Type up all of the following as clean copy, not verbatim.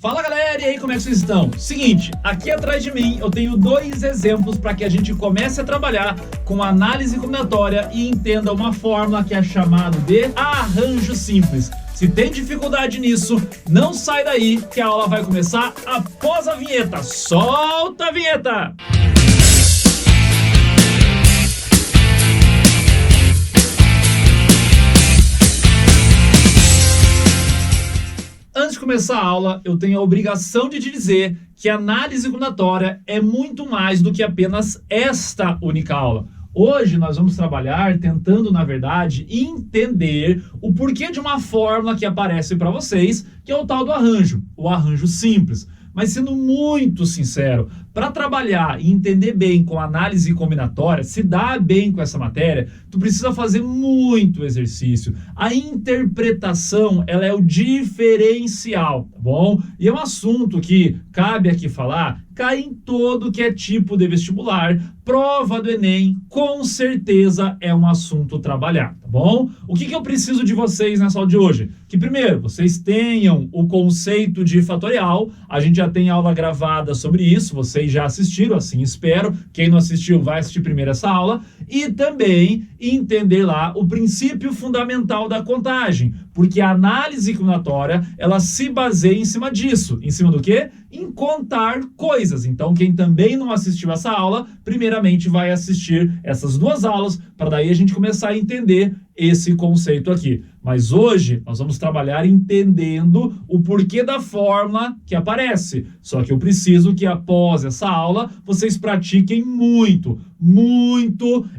Fala galera, e aí como é que vocês estão? Seguinte, aqui atrás de mim eu tenho dois exemplos para que a gente comece a trabalhar com análise combinatória e entenda uma fórmula que é chamada de arranjo simples. Se tem dificuldade nisso, não sai daí que a aula vai começar após a vinheta. Solta a vinheta! Antes de começar a aula, eu tenho a obrigação de te dizer que a análise combinatória é muito mais do que apenas esta única aula. Hoje nós vamos trabalhar tentando, na verdade, entender o porquê de uma fórmula que aparece para vocês, que é o tal do arranjo, o arranjo simples. Mas sendo muito sincero, para trabalhar e entender bem com análise combinatória, se dar bem com essa matéria, tu precisa fazer muito exercício. A interpretação, ela é o diferencial, tá bom? E é um assunto que cabe aqui falar, cai em todo que é tipo de vestibular, prova do Enem, com certeza é um assunto trabalhar, tá bom? O que eu preciso de vocês nessa aula de hoje? Que primeiro, vocês tenham o conceito de fatorial, a gente já tem aula gravada sobre isso, vocês já assistiram, assim espero, quem não assistiu vai assistir primeiro essa aula, e também entender lá o princípio fundamental da contagem, porque a análise combinatória, ela se baseia em cima disso, em cima do quê? Em contar coisas. Então, quem também não assistiu essa aula, primeiramente vai assistir essas duas aulas, para daí a gente começar a entender esse conceito aqui. Mas hoje nós vamos trabalhar entendendo o porquê da fórmula que aparece. Só que eu preciso que após essa aula vocês pratiquem muito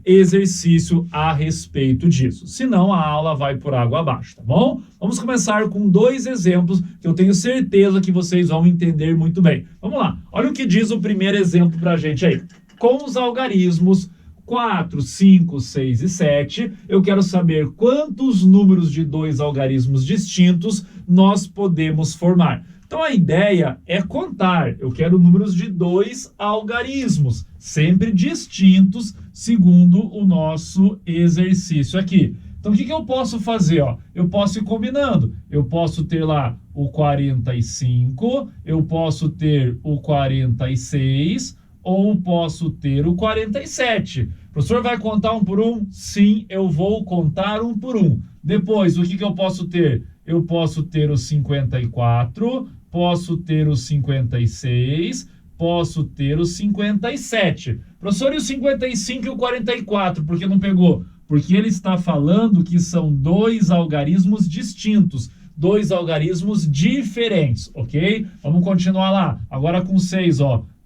exercício a respeito disso. Senão a aula vai por água abaixo, tá bom? Vamos começar com dois exemplos que eu tenho certeza que vocês vão entender muito bem. Vamos lá. Olha o que diz o primeiro exemplo pra gente aí. Com os algarismos 4, 5, 6 e 7, eu quero saber quantos números de dois algarismos distintos nós podemos formar. Então a ideia é contar, eu quero números de dois algarismos, sempre distintos, segundo o nosso exercício aqui. Então o que eu posso fazer? Eu posso ir combinando, eu posso ter lá o 45, eu posso ter o 46, ou posso ter o 47. O professor vai contar um por um? Sim, eu vou contar um por um. Depois, o que eu posso ter? Eu posso ter o 54, posso ter o 56, posso ter o 57. Professor, e o 55 e o 44? Por que não pegou? Porque ele está falando que são dois algarismos distintos, dois algarismos diferentes, ok? Vamos continuar lá. Agora com 6,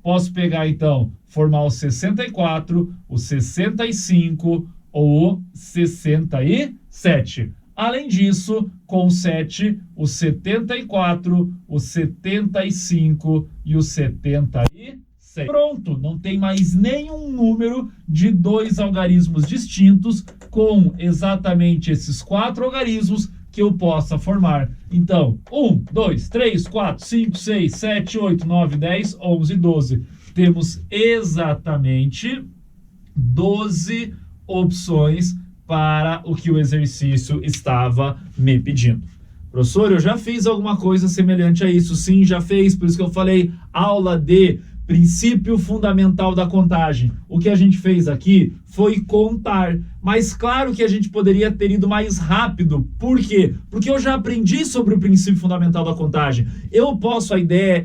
Posso pegar, então, formar o 64, o 65 ou o 67. Além disso, com 7, o 74, o 75 e o 76. Pronto, não tem mais nenhum número de dois algarismos distintos com exatamente esses quatro algarismos que eu possa formar. Então, 1, 2, 3, 4, 5, 6, 7, 8, 9, 10, 11, 12. Temos exatamente 12 opções para o que o exercício estava me pedindo. Professor, eu já fiz alguma coisa semelhante a isso. Sim, já fez, por isso que eu falei aula de princípio fundamental da contagem. O que a gente fez aqui foi contar, mas claro que a gente poderia ter ido mais rápido. Por quê? Porque eu já aprendi sobre o princípio fundamental da contagem. Eu posso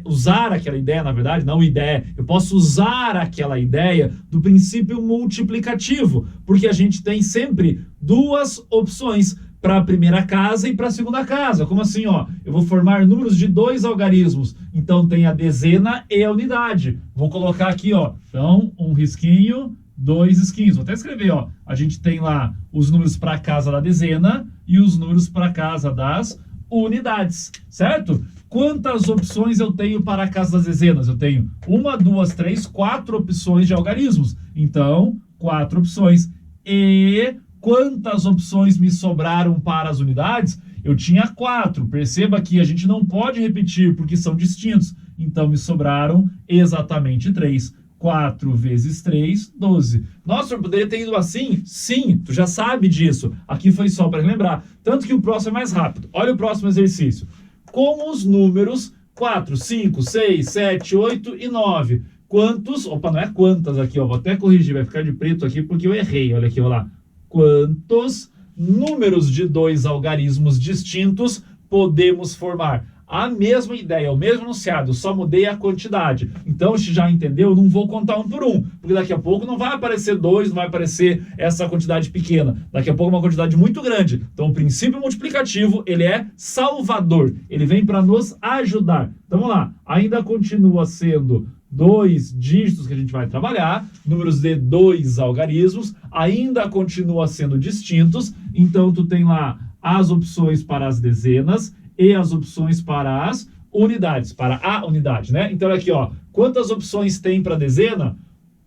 usar aquela ideia, na verdade, não ideia, eu posso usar aquela ideia do princípio multiplicativo, porque a gente tem sempre duas opções para a primeira casa e para a segunda casa. Como assim, Eu vou formar números de dois algarismos. Então tem a dezena e a unidade. Vou colocar aqui, Então, um risquinho, dois risquinhos. Vou até escrever, A gente tem lá os números para a casa da dezena e os números para a casa das unidades, certo? Quantas opções eu tenho para a casa das dezenas? Eu tenho 1, 2, 3, 4 opções de algarismos. Então, 4 opções. E quantas opções me sobraram para as unidades? Eu tinha 4. Perceba que a gente não pode repetir porque são distintos. Então, me sobraram exatamente 3. 4 vezes 3, 12. Nossa, eu poderia ter ido assim? Sim, tu já sabe disso. Aqui foi só para lembrar. Tanto que o próximo é mais rápido. Olha o próximo exercício. Com os números 4, 5, 6, 7, 8 e 9. Quantos... Opa, não é quantas aqui, ó. Vou até corrigir, vai ficar de preto aqui porque eu errei. Olha aqui, olha lá. Quantos números de 2 algarismos distintos podemos formar? A mesma ideia, o mesmo enunciado, só mudei a quantidade. Então, se já entendeu, não vou contar um por um, porque daqui a pouco não vai aparecer 2, não vai aparecer essa quantidade pequena. Daqui a pouco uma quantidade muito grande. Então, o princípio multiplicativo, ele é salvador. Ele vem para nos ajudar. Então, vamos lá. Ainda continua sendo 2 dígitos que a gente vai trabalhar, números de 2 algarismos, ainda continua sendo distintos. Então, tu tem lá as opções para as dezenas e as opções para as unidades, para a unidade, né? Então, aqui, ó, quantas opções tem para dezena?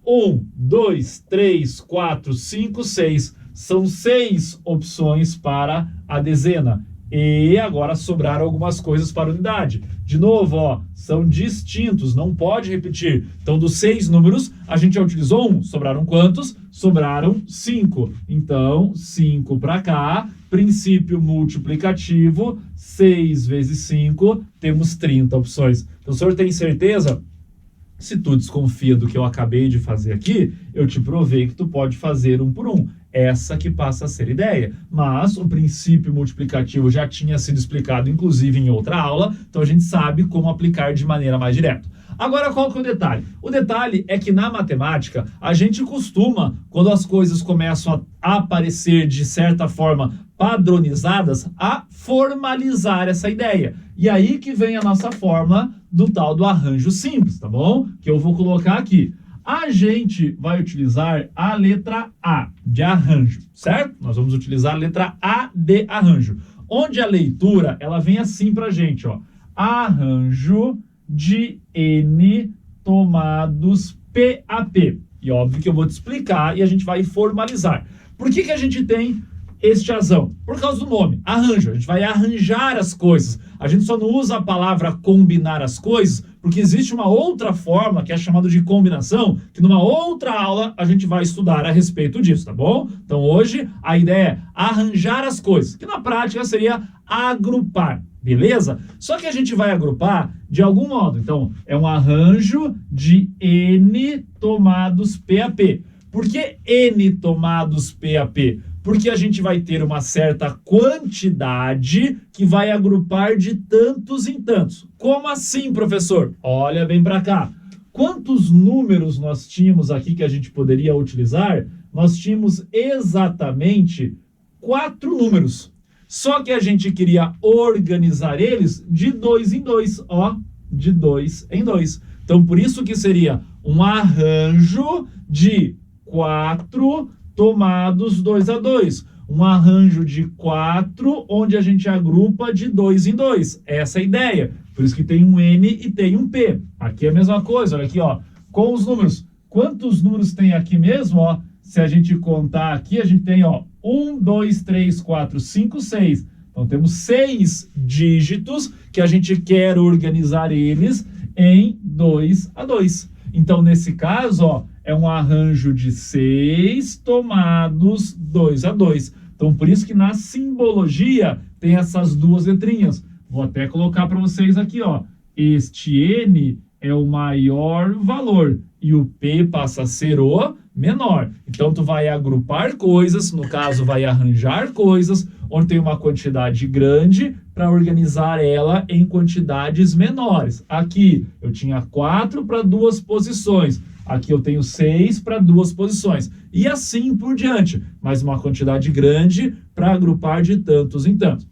1, 2, 3, 4, 5, 6. São 6 opções para a dezena. E agora sobraram algumas coisas para a unidade. De novo, ó, são distintos, não pode repetir. Então, dos 6 números, a gente já utilizou 1. Sobraram quantos? Sobraram 5. Então, 5 para cá. Princípio multiplicativo, 6 vezes 5, temos 30 opções. Então, o senhor tem certeza? Se tu desconfia do que eu acabei de fazer aqui, eu te provei que tu pode fazer um por um. Essa que passa a ser ideia. Mas o princípio multiplicativo já tinha sido explicado, inclusive, em outra aula, então a gente sabe como aplicar de maneira mais direta. Agora, qual que é o detalhe? O detalhe é que na matemática, a gente costuma, quando as coisas começam a aparecer de certa forma padronizadas, a formalizar essa ideia. E aí que vem a nossa forma do tal do arranjo simples, tá bom? Que eu vou colocar aqui. A gente vai utilizar a letra A de arranjo, certo? Nós vamos utilizar a letra A de arranjo. Onde a leitura, ela vem assim pra gente, ó. Arranjo de N tomados PAP. E óbvio que eu vou te explicar e a gente vai formalizar. Por que que a gente tem este azão? Por causa do nome, arranjo. A gente vai arranjar as coisas. A gente só não usa a palavra combinar as coisas, porque existe uma outra forma, que é chamada de combinação, que numa outra aula a gente vai estudar a respeito disso, tá bom? Então hoje a ideia é arranjar as coisas, que na prática seria agrupar, beleza? Só que a gente vai agrupar de algum modo. Então é um arranjo de N tomados PAP. Por que N tomados PAP? Porque a gente vai ter uma certa quantidade que vai agrupar de tantos em tantos. Como assim, professor? Olha bem para cá. Quantos números nós tínhamos aqui que a gente poderia utilizar? Nós tínhamos exatamente 4 números. Só que a gente queria organizar eles de 2 em 2, ó, de 2 em 2. Então, por isso que seria um arranjo de 4 tomados 2 a 2. Um arranjo de 4, onde a gente agrupa de 2 em 2. Essa é a ideia. Por isso que tem um N e tem um P. Aqui é a mesma coisa, olha aqui, ó. Com os números. Quantos números tem aqui mesmo, ó? Se a gente contar aqui, a gente tem, ó, 1, 2, 3, 4, 5, 6. Então, temos 6 dígitos que a gente quer organizar eles em 2 a 2. Então, nesse caso, ó, é um arranjo de 6 tomados 2 a 2. Então, por isso que na simbologia tem essas duas letrinhas. Vou até colocar para vocês aqui, ó. Este N é o maior valor e o P passa a ser o menor. Então, tu vai agrupar coisas, no caso, vai arranjar coisas, onde tem uma quantidade grande para organizar ela em quantidades menores. Aqui, eu tinha 4 para 2 posições. Aqui eu tenho 6 para 2 posições. E assim por diante. Mas uma quantidade grande para agrupar de tantos em tantos.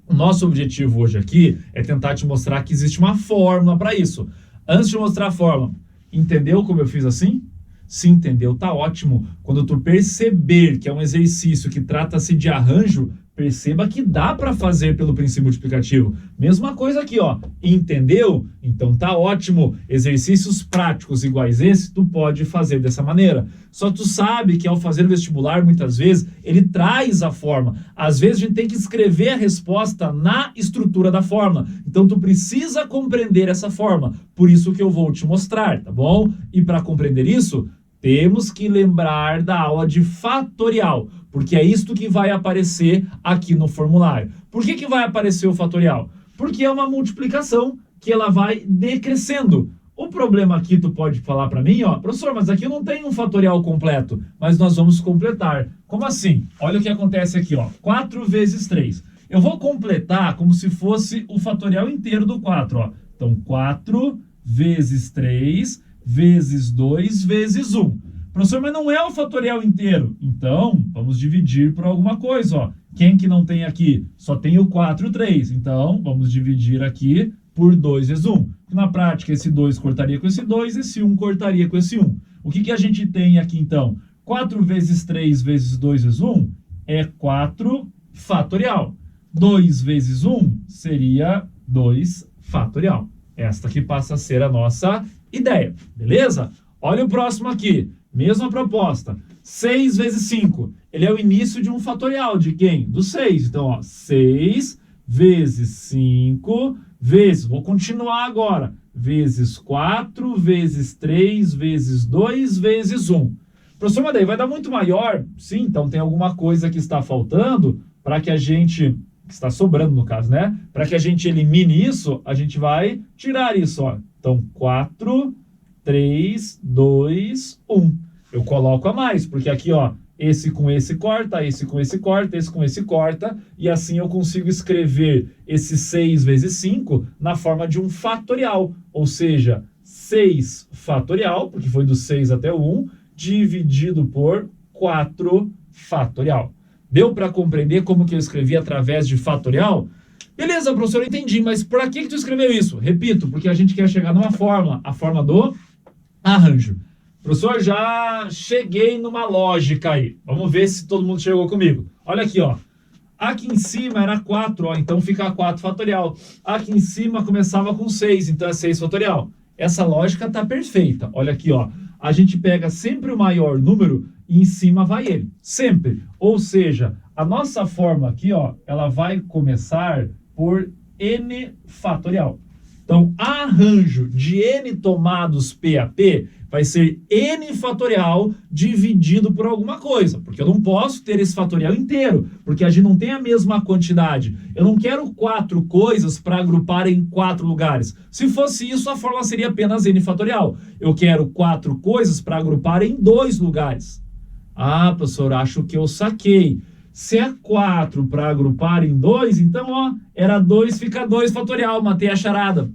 O nosso objetivo hoje aqui é tentar te mostrar que existe uma fórmula para isso. Antes de mostrar a fórmula, entendeu como eu fiz assim? Se entendeu, tá ótimo. Quando tu perceber que é um exercício que trata-se de arranjo, perceba que dá para fazer pelo princípio multiplicativo. Mesma coisa aqui, ó. Entendeu? Então tá ótimo. Exercícios práticos iguais esse, tu pode fazer dessa maneira. Só tu sabe que ao fazer o vestibular, muitas vezes, ele traz a forma. Às vezes a gente tem que escrever a resposta na estrutura da fórmula. Então tu precisa compreender essa forma. Por isso que eu vou te mostrar, tá bom? E para compreender isso, temos que lembrar da aula de fatorial, porque é isto que vai aparecer aqui no formulário. Por que vai aparecer o fatorial? Porque é uma multiplicação que ela vai decrescendo. O problema aqui, tu pode falar para mim, ó, professor, mas aqui não tem um fatorial completo, mas nós vamos completar. Como assim? Olha o que acontece aqui, ó, 4 vezes 3. Eu vou completar como se fosse o fatorial inteiro do 4, ó. Então, 4 vezes 3 vezes 2 vezes 1. Professor, mas não é o fatorial inteiro. Então, vamos dividir por alguma coisa, ó. Quem que não tem aqui? Só tem o 4 e o 3. Então, vamos dividir aqui por 2 vezes 1. Na prática, esse 2 cortaria com esse 2, esse 1 cortaria com esse 1. O que a gente tem aqui, então? 4 vezes 3 vezes 2 vezes 1 é 4 fatorial. 2 vezes 1 seria 2 fatorial. Esta aqui passa a ser a nossa ideia, beleza? Olha o próximo aqui, mesma proposta. 6 vezes 5, ele é o início de um fatorial, de quem? Do 6. Então, ó, 6 vezes 5 vezes, vou continuar agora, vezes 4, vezes 3, vezes 2, vezes 1. Professor, mas daí vai dar muito maior? Sim, então tem alguma coisa que está faltando para que a gente, que está sobrando no caso, né? Para que a gente elimine isso, a gente vai tirar isso, ó. Então, 4, 3, 2, 1. Eu coloco a mais, porque aqui, ó, esse com esse corta, esse com esse corta, esse com esse corta, e assim eu consigo escrever esse 6 vezes 5 na forma de um fatorial, ou seja, 6 fatorial, porque foi do 6 até o 1, dividido por 4 fatorial. Deu para compreender como que eu escrevi através de fatorial? Beleza, professor, eu entendi, mas para que tu escreveu isso? Repito, porque a gente quer chegar numa fórmula, a forma do arranjo. Professor, já cheguei numa lógica aí. Vamos ver se todo mundo chegou comigo. Olha aqui, ó. Aqui em cima era 4, ó, então fica 4 fatorial. Aqui em cima começava com 6, então é 6 fatorial. Essa lógica tá perfeita. Olha aqui, ó. A gente pega sempre o maior número e em cima vai ele. Sempre. Ou seja, a nossa fórmula aqui, ó, ela vai começar por n fatorial. Então, arranjo de n tomados P a P vai ser n fatorial dividido por alguma coisa, porque eu não posso ter esse fatorial inteiro, porque a gente não tem a mesma quantidade. Eu não quero 4 coisas para agrupar em 4 lugares. Se fosse isso, a fórmula seria apenas n fatorial. Eu quero 4 coisas para agrupar em 2 lugares. Ah, professor, acho que eu saquei. Se é 4 para agrupar em 2, então, ó, era 2, fica 2 fatorial, matei a charada.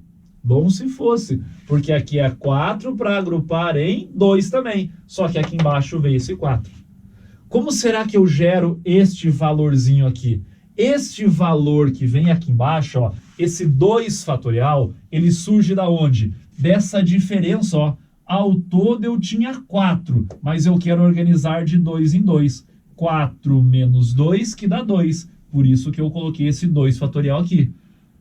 Bom se fosse, porque aqui é 4 para agrupar em 2 também, só que aqui embaixo veio esse 4. Como será que eu gero este valorzinho aqui? Este valor que vem aqui embaixo, ó, esse 2 fatorial, ele surge da onde? Dessa diferença, ó. Ao todo eu tinha 4, mas eu quero organizar de 2 em 2. 4 menos 2 que dá 2, por isso que eu coloquei esse 2 fatorial aqui.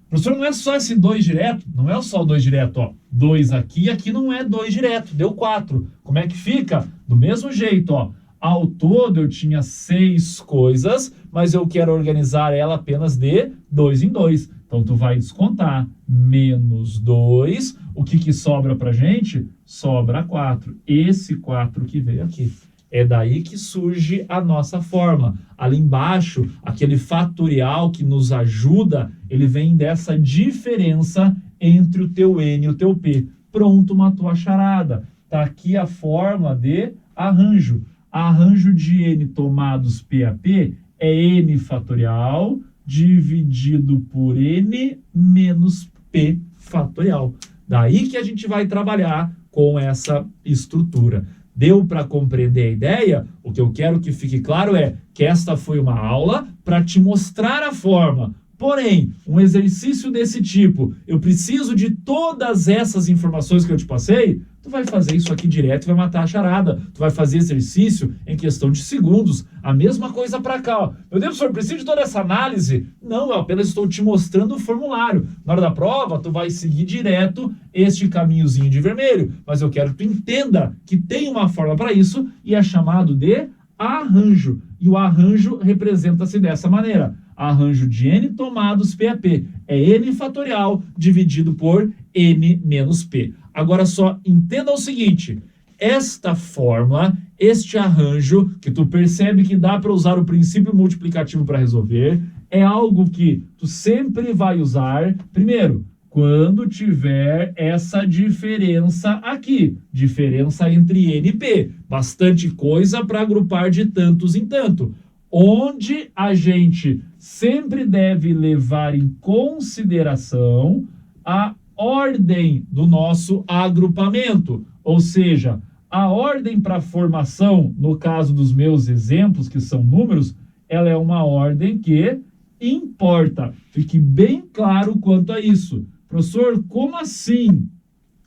Professor, não é só esse 2 direto, não é só o 2 direto, ó. 2 aqui, aqui não é 2 direto, deu 4. Como é que fica? Do mesmo jeito, ó. Ao todo eu tinha 6 coisas, mas eu quero organizar ela apenas de 2 em 2. Então tu vai descontar menos 2, o que sobra pra gente? Sobra 4. Esse 4 que veio aqui. É daí que surge a nossa fórmula. Ali embaixo, aquele fatorial que nos ajuda, ele vem dessa diferença entre o teu N e o teu P. Pronto, matou a charada. Tá aqui a fórmula de arranjo. Arranjo de N tomados P a P é N fatorial dividido por N menos P fatorial. Daí que a gente vai trabalhar com essa estrutura. Deu para compreender a ideia? O que eu quero que fique claro é que esta foi uma aula para te mostrar a forma. Porém, um exercício desse tipo, eu preciso de todas essas informações que eu te passei, tu vai fazer isso aqui direto e vai matar a charada. Tu vai fazer exercício em questão de segundos. A mesma coisa para cá, ó. Meu Deus, professor, preciso de toda essa análise? Não, eu apenas estou te mostrando o formulário. Na hora da prova, tu vai seguir direto este caminhozinho de vermelho. Mas eu quero que tu entenda que tem uma forma para isso e é chamado de arranjo. E o arranjo representa-se dessa maneira. Arranjo de n tomados P a P. É n fatorial dividido por n menos P. Agora só entenda o seguinte, esta fórmula, este arranjo, que tu percebe que dá para usar o princípio multiplicativo para resolver, é algo que tu sempre vai usar, primeiro, Quando tiver essa diferença aqui, diferença entre N e P, bastante coisa para agrupar de tantos em tanto, onde a gente sempre deve levar em consideração a ordem do nosso agrupamento, ou seja, a ordem para formação, no caso dos meus exemplos, que são números, ela é uma ordem que importa. Fique bem claro quanto a isso. Professor, como assim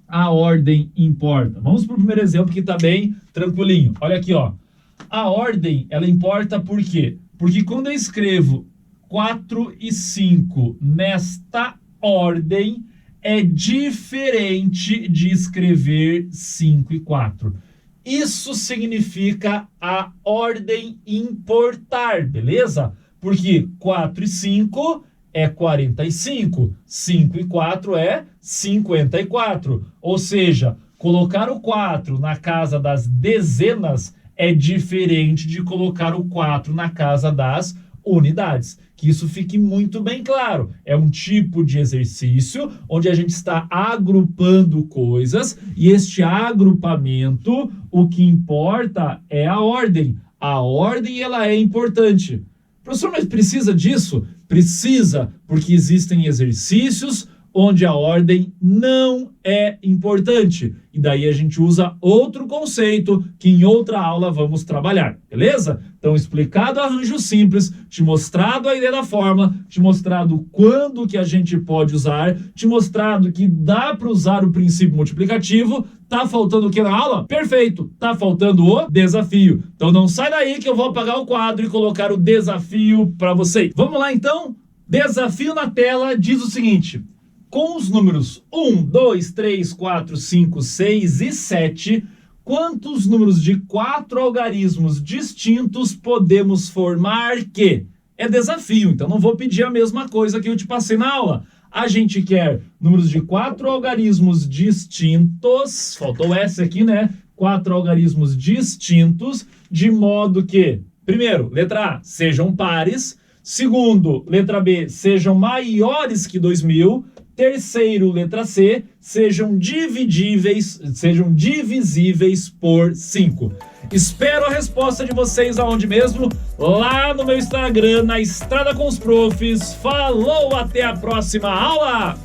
a ordem importa? Vamos para o primeiro exemplo que está bem tranquilinho. Olha aqui, ó. A ordem, ela importa por quê? Porque quando eu escrevo 4 e 5 nesta ordem, é diferente de escrever 5 e 4. Isso significa a ordem importar, beleza? Porque 4 e 5 é 45, 5 e 4 é 54. Ou seja, colocar o 4 na casa das dezenas é diferente de colocar o 4 na casa das unidades. Que isso fique muito bem claro. É um tipo de exercício onde a gente está agrupando coisas e este agrupamento, o que importa é a ordem. A ordem, ela é importante. Professor, mas precisa disso? Precisa, porque existem exercícios onde a ordem não é importante. E daí a gente usa outro conceito que em outra aula vamos trabalhar, beleza? Então, explicado o arranjo simples, te mostrado a ideia da fórmula, te mostrado quando que a gente pode usar, te mostrado que dá para usar o princípio multiplicativo. Tá faltando o que na aula? Perfeito, tá faltando o desafio. Então não sai daí que eu vou apagar o quadro e colocar o desafio para vocês. Vamos lá então? Desafio na tela diz o seguinte: com os números 1, 2, 3, 4, 5, 6 e 7, quantos números de 4 algarismos distintos podemos formar que? É desafio, então não vou pedir a mesma coisa que eu te passei na aula. A gente quer números de 4 algarismos distintos, faltou essa aqui, né? 4 algarismos distintos, de modo que, primeiro, letra A, sejam pares. Segundo, letra B, sejam maiores que 2.000. Terceiro, letra C, sejam divisíveis por 5. Espero a resposta de vocês aonde mesmo? Lá no meu Instagram, na Estrada com os Profs. Falou, até a próxima aula!